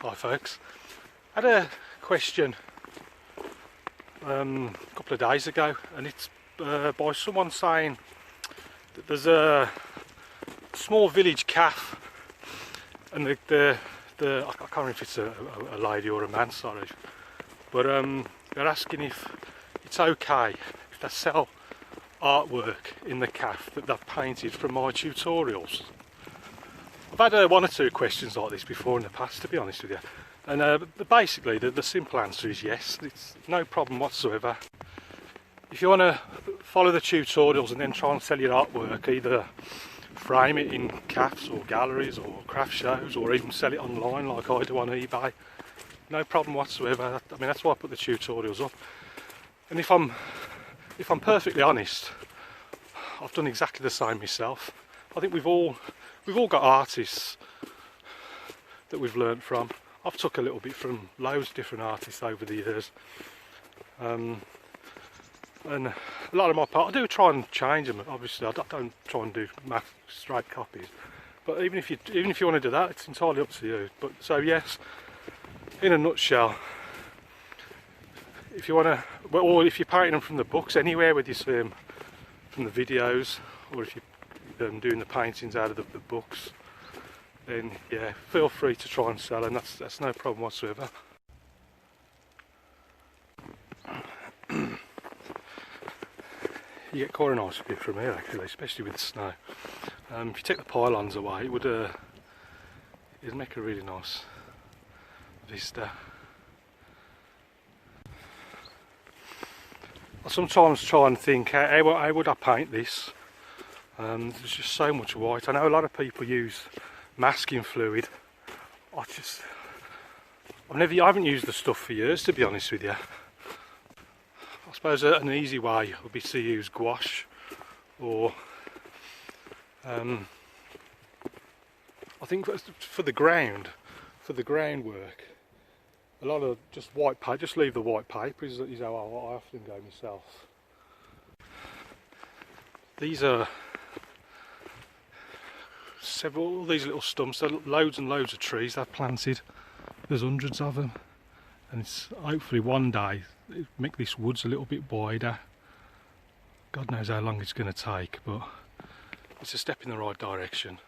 Hi folks, I had a question a couple of days ago, and it's by someone saying that there's a small village calf, and I can't remember if it's a lady or a man, sorry, but they're asking if it's okay if they sell artwork in the calf that they've painted from my tutorials. I've had one or two questions like this before in the past, to be honest with you, and basically the simple answer is yes. It's no problem whatsoever. If you want to follow the tutorials and then try and sell your artwork, either frame it in calves or galleries or craft shows, or even sell it online like I do on eBay, no problem whatsoever. I mean, that's why I put the tutorials up. And if I'm perfectly honest, I've done exactly the same myself. I think we've all got artists that we've learnt from. I've took a little bit from loads of different artists over the years, and a lot of my part I do try and change them. Obviously, I don't try and do straight copies, but even if you want to do that, it's entirely up to you. But so yes, in a nutshell, if you want to, or if you're painting them from the books anywhere, whether you see them from the videos or if you're doing the paintings out of the books, then yeah, feel free to try and sell them. That's no problem whatsoever. You get quite a nice view from here actually, especially with the snow. If you take the pylons away, it'd make a really nice vista. I sometimes try and think, how would I paint this? There's just so much white. I know a lot of people use masking fluid. I haven't used the stuff for years, to be honest with you. I suppose an easy way would be to use gouache, or I think for the groundwork, a lot of just white paper. Just leave the white paper is how I often go myself. These are all these little stumps. There are loads and loads of trees they've planted. There's hundreds of them, and it's hopefully one day it'll make this woods a little bit wider. God knows how long it's going to take, but it's a step in the right direction.